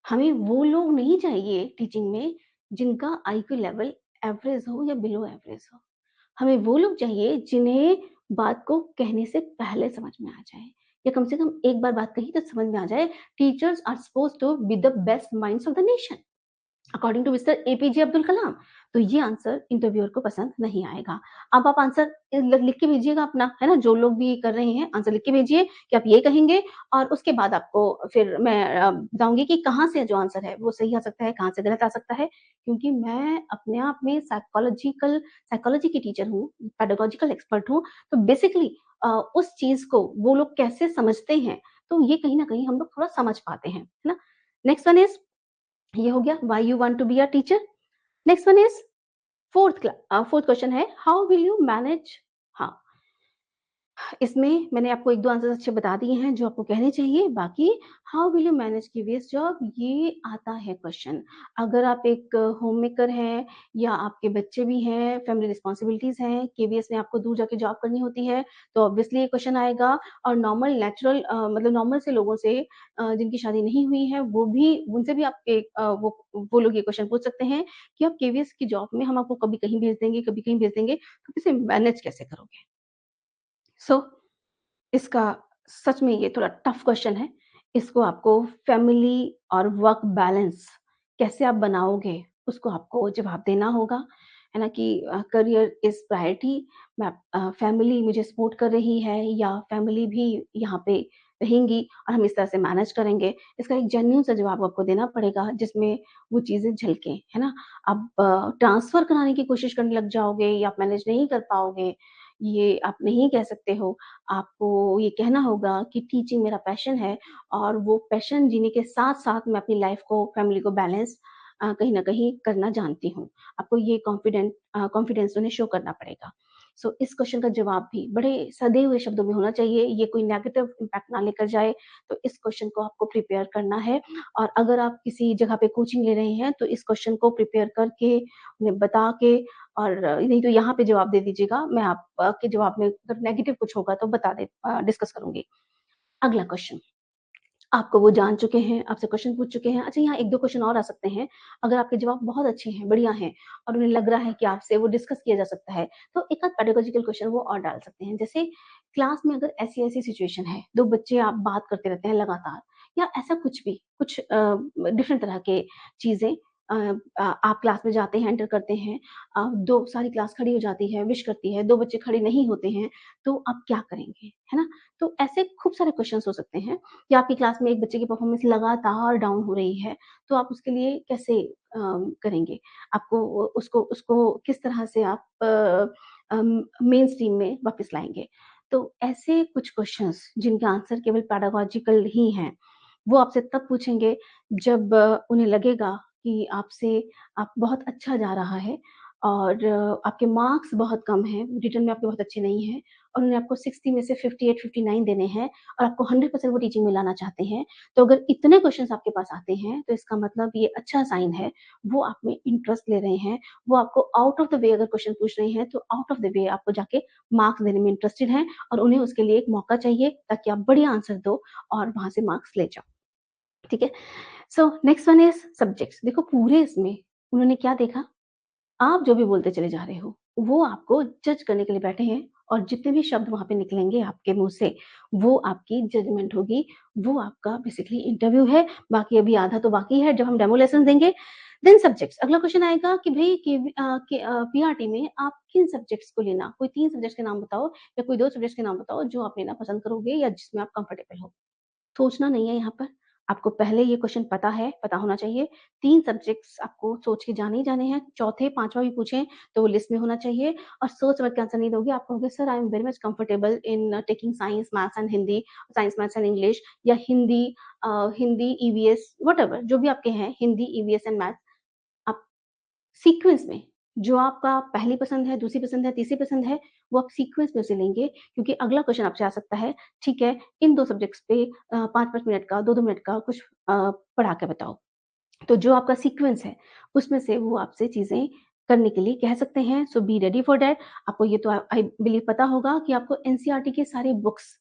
हमें वो लोग नहीं चाहिए टीचिंग में जिनका आईक्यू लेवल एवरेज हो या बिलो एवरेज हो। हमें वो लोग चाहिए जिन्हें बात को कहने से पहले समझ में आ जाए या कम से कम एक बार बात कही तो समझ में आ जाए। Teachers are supposed to be the best minds of the nation according to mister APJ Abdul Kalam. तो ये आंसर इंटरव्यूअर को पसंद नहीं आएगा। अब आप आंसर लिख के भेजिएगा अपना, है ना? जो लोग भी कर रहे हैं आंसर लिख के भेजिए कि आप ये कहेंगे और उसके बाद आपको फिर मैं बताऊँगी कि कहाँ से जो आंसर है वो सही आ सकता है, कहाँ से गलत आ सकता है। क्योंकि मैं अपने आप में साइकोलॉजी की टीचर हूँ, पेडागॉजिकल एक्सपर्ट हूँ। तो बेसिकली उस चीज़ को वो लोग कैसे समझते हैं तो ये कहीं न कहीं हम लोग थोड़ा समझ पाते हैं, है ना? नेक्स्ट वन इज़ ये हो गया why you want to be a teacher. Next one is fourth question है हाउ विल यू मैनेज हाँ, इसमें मैंने आपको 1-2 आंसर्स अच्छे बता दिए हैं जो आपको कहने चाहिए। बाकी how will you manage KVS job ये आता है क्वेश्चन। अगर आप एक होममेकर हैं या आपके बच्चे भी हैं, फैमिली रिस्पॉन्सिबिलिटीज़ हैं, केवीएस में आपको दूर जाके जॉब करनी होती है, तो ऑब्वियसली ये क्वेश्चन आएगा और नॉर्मल नेचुरल मतलब नॉर्मल से लोगों से जिनकी शादी नहीं हुई है, वो भी उनसे भी आप एक वो लोग ये क्वेश्चन पूछ सकते हैं कि आप केवीएस की जॉब में हम आपको कभी कहीं भेज देंगे, कभी कहीं भेज देंगे, तो इसे मैनेज कैसे करोगे? सो इसका सच में ये थोड़ा टफ क्वेश्चन है। इसको आपको फैमिली और वर्क बैलेंस कैसे आप बनाओगे, उसको आपको जवाब देना होगा, है ना? कि करियर इज़ प्रायोरिटी मैं फैमिली मुझे सपोर्ट कर रही है या फैमिली भी यहाँ पे रहेंगी और हम इस तरह से मैनेज करेंगे। इसका एक जेन्युइन सा जवाब आपको देना पड़ेगा जिसमें वो चीज़ें झलकें, है ना? आप ट्रांसफ़र कराने की कोशिश करने लग जाओगे या आप मैनेज नहीं कर पाओगे, ये आप नहीं कह सकते हो। आपको ये कहना होगा कि टीचिंग मेरा पैशन है और वो पैशन जीने के साथ-साथ मैं अपनी लाइफ़ को, फैमिली को बैलेंस कहीं न कहीं करना जानती हूँ। आपको ये कॉन्फिडेंस उन्हें शो करना पड़ेगा। सो इस क्वेश्चन का जवाब भी बड़े सधे हुए शब्दों में होना चाहिए, ये कोई नेगेटिव इम्पैक्ट ना लेकर जाए, तो इस क्वेश्चन को आपको प्रिपेयर करना है और अगर आप किसी जगह पे कोचिंग ले रहे हैं, तो इस क्वेश्चन को प्रिपेयर करके, उन्हें बता के और नहीं तो यहाँ पे जवाब दे दीजिएगा, मैं आपके जवाब में अगर नेगेटिव कुछ होगा तो डिस्कस करूँगी। अगला क्वेश्चन, आपको वो जान चुके हैं, आपसे क्वेश्चन पूछ चुके हैं। अच्छा यहाँ 1-2 क्वेश्चन और आ सकते हैं, अगर आपके जवाब बहुत अच्छे हैं, बढ़िया हैं और उन्हें लग रहा है कि आपसे वो डिस्कस किया जा सकता है, तो एक आध पेडागॉजिकल क्वेश्चन वो और डाल सकते हैं। जैसे क्लास में अगर ऐसी-ऐसी सिचुएशन है, 2 बच्चे आप बात करते रहते हैं लगातार या ऐसा कुछ भी, कुछ डिफरेंट तरह के चीज़ें आप क्लास में जाते हैं, एंटर करते हैं 2 सारी क्लास खड़ी हो जाती है, विश करती है, 2 बच्चे खड़े नहीं होते हैं, तो आप क्या करेंगे? है ना? तो ऐसे खूब सारे क्वेश्चन्स हो सकते हैं या आपकी क्लास में एक बच्चे की परफॉर्मेंस लगातार डाउन हो रही है, तो आप उसके लिए कैसे करेंगे? आपको उसको उसको किस तरह से आप मेन स्ट्रीम में वापस लाएँगे? तो ऐसे कुछ क्वेश्चन्स जिनके आंसर केवल पेडागॉजिकल ही हैं, वो आपसे तब पूछेंगे जब उन्हें लगेगा कि आपसे आप बहुत अच्छा जा रहा है और आपके मार्क्स बहुत कम हैं, रिटन में आपके बहुत अच्छे नहीं हैं और उन्हें आपको 60 में से 58-59 देने हैं और आपको 100% वो टीचिंग में लाना चाहते हैं। तो अगर इतने क्वेश्चन्स आपके पास आते हैं, तो इसका मतलब ये अच्छा साइन है, वो आप में इंटरेस्ट ले रहे हैं, वो आपको आउट ऑफ द वे अगर क्वेश्चन पूछ रहे हैं, तो आउट ऑफ द वे आपको जाके मार्क्स देने में इंटरेस्टेड हैं और उन्हें उसके लिए एक मौका चाहिए ताकि आप बढ़िया आंसर दो और वहाँ से मार्क्स ले जाओ। ठीक है? सो नेक्स्ट वन इज़ सब्जेक्ट्स। देखो पूरे इसमें उन्होंने क्या देखा? आप जो भी बोलते चले जा रहे हो, वो आपको जज करने के लिए बैठे हैं और जितने भी शब्द वहाँ पे निकलेंगे आपके मुँह से, वो आपकी जजमेंट होगी, वो आपका बेसिकली इंटरव्यू है, बाकी अभी आधा तो बाकी है, जब हम डेमो लेसन देंगे। देन सब्जेक्ट्स, अगला क्वेश्चन आएगा कि भई पीआरटी में आप किन सब्जेक्ट्स को लेना? कोई 3 सब्जेक्ट्स के नाम बताओ या कोई 2 सब्जेक्ट्स के नाम बताओ जो आप लेना पसंद करोगे या जिसमें आप कंफर्टेबल हो। सोचना नहीं है यहाँ पर, आपको पहले ये क्वेश्चन पता है, पता होना चाहिए। 3 सब्जेक्ट्स आपको सोच के जाने ही जाने हैं, चौथे, 5वाँ भी पूछें तो वो लिस्ट में होना चाहिए और सोच समझ के आंसर नहीं दोगे, आप कहोगे sir I am very much comfortable in taking science, maths and Hindi, science, maths and English या हिंदी ईवीएस व्हाटएवर जो भी आपके हैं, हिंदी, ईवीएस एंड मैथ्स आप सीक्वेंस में जो आपका पहली पसंद है, दूसरी पसंद है, तीसरी पसंद है, वो आप सीक्वेंस में से लेंगे क्योंकि अगला क्वेश्चन आपसे आ सकता है, ठीक है, इन 2 सब्जेक्ट्स पे 5-5 मिनट का, 2-2 मिनट का कुछ पढ़ा के बताओ। तो जो आपका सीक्वेंस है, उसमें से वो आपसे चीज़ें करने के लिए कह सकते हैं, सो बी रेडी फॉर दैट। आपको ये तो आई बिलीव पता होगा कि आपको एनसीईआरटी के सारे बुक्स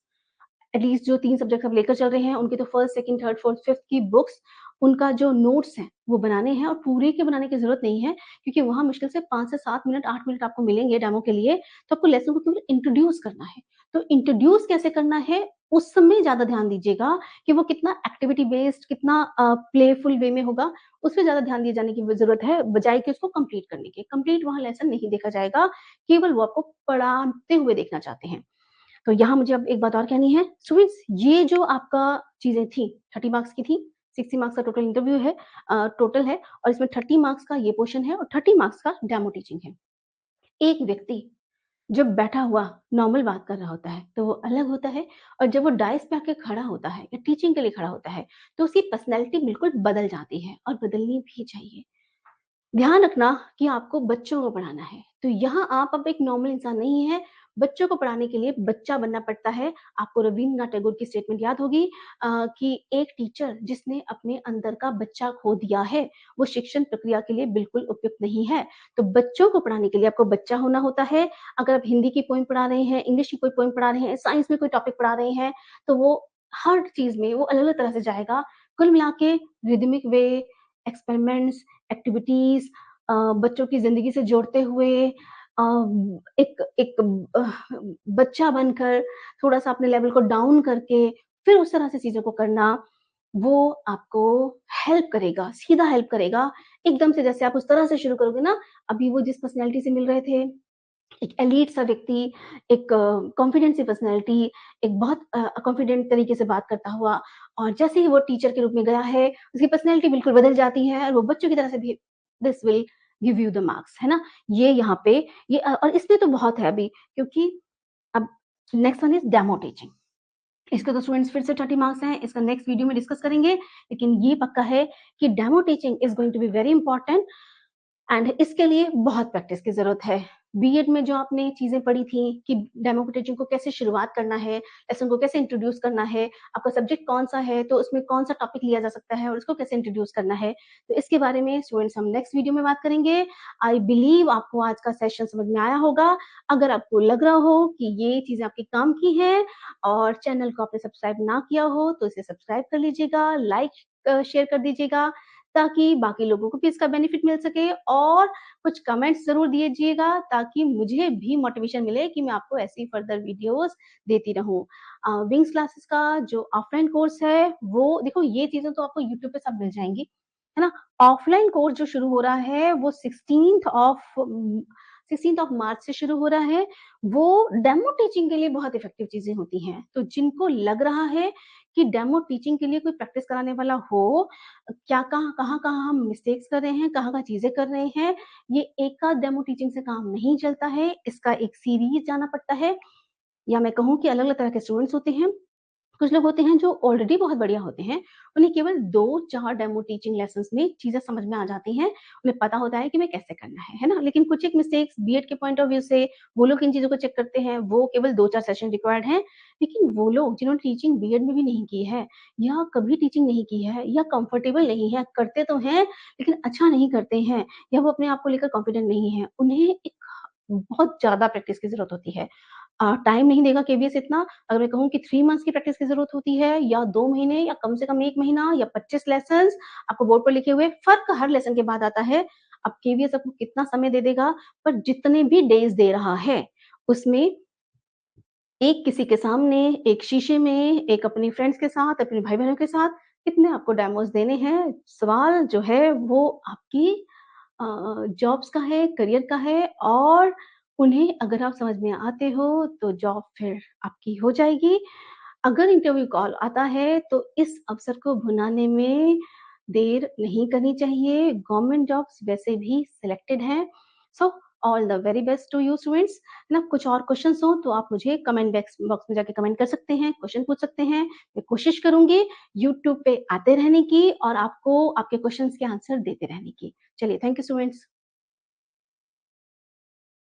एटलीस्ट जो 3 सब्जेक्ट आप लेकर चल रहे हैं, उनके तो first, second, third, fourth, fifth की बुक्स, उनका जो नोट्स हैं, वो बनाने हैं और पूरे के बनाने की ज़रूरत नहीं है, क्योंकि वहाँ मुश्किल से 5 से 7 मिनट, 8 मिनट आपको मिलेंगे डेमो के लिए, तो आपको लेसन को केवल इंट्रोड्यूस करना है। तो इंट्रोड्यूस कैसे करना है, उस समय ज़्यादा ध्यान दीजिएगा कि वो कितना एक्टिविटी बेस्ड, कितना प्लेफुल वे में होगा, उसपे ज़्यादा ध्यान दिए जाने की ज़रूरत है, बजाए कि उसको कंप्लीट करने के। कंप्लीट वहाँ लेसन नहीं देखा जाएगा, केवल वो आपको पढ़ाते हुए देखना चाहते हैं। तो यहाँ मुझे अब एक बात और कहनी है, स्टूडेंट्स ये जो आपका चीज़ें थी, 30 मार्क्स की थी, 60 मार्क्स का टोटल इंटरव्यू है टोटल है और इसमें 30 मार्क्स का ये पोर्शन है और 30 मार्क्स का डेमो टीचिंग है। एक व्यक्ति जब बैठा हुआ नॉर्मल बात कर रहा होता है, तो वो अलग होता है और जब वो डायस पे आके खड़ा होता है या टीचिंग के लिए खड़ा होता है, तो उसकी पर्सनैलिटी बिल्कुल बदल जाती है और बदलनी भी चाहिए। ध्यान रखना कि आपको बच्चों को पढ़ाना है, तो यहाँ आप अब एक नॉर्मल इंसान नहीं हैं, बच्चों को पढ़ाने के लिए बच्चा बनना पड़ता है। आपको रवीन्द्रनाथ टैगोर की स्टेटमेंट याद होगी कि एक टीचर जिसने अपने अंदर का बच्चा खो दिया है, वो शिक्षण प्रक्रिया के लिए बिल्कुल उपयुक्त नहीं है। तो बच्चों को पढ़ाने के लिए आपको बच्चा होना होता है। अगर आप हिंदी की पोएम पढ़ा रहे हैं, इंग्लिश की कोई पोएम पढ़ा रहे हैं, साइंस में कोई टॉपिक पढ़ा रहे हैं, तो वो हर चीज़ में वो अलग-अलग तरह से जाएगा। कुल मिला के रिदमिक वे, एक्सपेरिमेंट्स, एक्टिविटीज़ बच्चों की ज़िंदगी से जोड़ते हुए अ, एक एक बच्चा बनकर थोड़ा-सा अपने लेवल को डाउन करके फिर उस तरह से चीज़ों को करना, वो आपको हेल्प करेगा, सीधा हेल्प करेगा। एकदम से जैसे आप उस तरह से शुरू करोगे ना, अभी वो जिस पर्सनैलिटी से मिल रहे थे, एक एलीट सा व्यक्ति, एक कॉन्फिडेंट सी पर्सनैलिटी, एक बहुत कॉन्फिडेंट तरीके से बात करता हुआ और जैसे ही वो टीचर के रूप में गया है, उसकी पर्सनैलिटी बिल्कुल बदल जाती है और वो बच्चों की तरह से भी this will give you the marks, है ना? ये यहाँ पे ये और इसमें तो बहुत है अभी क्योंकि अब next one is demo teaching. इसके तो स्टूडेंट्स फिर से 30 मार्क्स हैं, इसका नेक्स्ट वीडियो में डिस्कस करेंगे, लेकिन ये पक्का है कि demo teaching is going to be very important एंड इसके लिए बहुत प्रैक्टिस की ज़रूरत है। बीएड में जो आपने चीज़ें पढ़ी थी कि डेमो टीचिंग को कैसे शुरुआत करना है, लेसन को कैसे इंट्रोड्यूस करना है, आपका सब्जेक्ट कौन-सा है, तो उसमें कौन-सा टॉपिक लिया जा सकता है और उसको कैसे इंट्रोड्यूस करना है। तो इसके बारे में स्टूडेंट्स हम नेक्स्ट वीडियो में बात करेंगे। आई बिलीव आपको आज का सेशन समझ में आया होगा। अगर आपको लग रहा हो कि ये चीज़ें आपके काम की हैं और चैनल को आपने सब्सक्राइब ना किया हो, तो इसे सब्सक्राइब कर लीजिएगा, लाइक शेयर कर दीजिएगा ताकि बाकी लोगों को भी इसका बेनिफिट मिल सके और कुछ कमेंट्स ज़रूर दीजिएगा ताकि मुझे भी मोटिवेशन मिले कि मैं आपको ऐसी फर्दर वीडियोस देती रहूँ। विंग्स क्लासेस का जो ऑफलाइन कोर्स है वो देखो ये चीज़ें तो आपको यूट्यूब पे सब मिल जाएँगी, है ना? ऑफलाइन कोर्स जो शुरू हो रहा है वो 16th ऑफ मार्च से शुरू हो रहा है। वो डेमो टीचिंग के लिए बहुत इफेक्टिव चीज़ें होती हैं। तो जिनको लग रहा है कि डेमो टीचिंग के लिए कोई प्रैक्टिस कराने वाला हो, क्या कहाँ-कहाँ हम मिस्टेक्स कर रहे हैं, कहाँ-कहाँ चीज़ें कर रहे हैं, ये एक आध डेमो टीचिंग से काम नहीं चलता है, इसका एक सीरीज़ जाना पड़ता है या मैं कहूँ कि अलग-अलग तरह के स्टूडेंट्स होते हैं। कुछ लोग होते हैं जो ऑलरेडी बहुत बढ़िया होते हैं, उन्हें केवल 2-4 डेमो टीचिंग लेसन्स में चीज़ें समझ में आ जाती हैं, उन्हें पता होता है कि मैं कैसे करना है ना? लेकिन कुछ एक मिस्टेक्स बीएड के पॉइंट ऑफ व्यू से वो लोग इन चीज़ों को चेक करते हैं, वो केवल 2-4 सेशन रिक्वायर्ड हैं। लेकिन वो लोग जिन्होंने टीचिंग बीएड में भी नहीं की है या कभी टीचिंग नहीं की है या कंफर्टेबल नहीं है, करते तो हैं लेकिन अच्छा नहीं करते हैं या वो अपने आप को लेकर कॉन्फिडेंट नहीं है, उन्हें एक बहुत ज़्यादा प्रैक्टिस की ज़रूरत होती है। टाइम नहीं देगा केवीएस इतना, अगर मैं कहूँ कि 3 मंथ्स की प्रैक्टिस की ज़रूरत होती है या 2 महीने या कम से कम 1 महीना या 25 लेसन्स आपको बोर्ड पर लिखे हुए, फ़र्क हर लेसन के बाद आता है। अब केवीएस आपको कितना समय दे देगा, पर जितने भी डेज़ दे रहा है, उसमें एक किसी के सामने, एक शीशे में, एक अपनी फ्रेंड्स के साथ, अपने भाई-बहनों के साथ, कितने आपको डेमोज़ देने हैं। सवाल जो है वो आपकी जॉब्स का है, करियर का है और उन्हें अगर आप समझ में आते हो तो जॉब फिर आपकी हो जाएगी। अगर इंटरव्यू कॉल आता है तो इस अवसर को भुनाने में देर नहीं करनी चाहिए। गवर्नमेंट जॉब्स वैसे भी सिलेक्टेड हैं। So all the very best to you students. ना कुछ और क्वेश्चन्स हो तो आप मुझे कमेंट बॉक्स बॉक्स में जाके कमेंट कर सकते हैं, क्वेश्चन पूछ सकते हैं। मैं कोशिश करूँगी यूट्यूब पे आते रहने की और आपको आपके क्वेश्चन्स के आंसर देते रहने की। चलिए थैंक यू स्टूडेंट्स।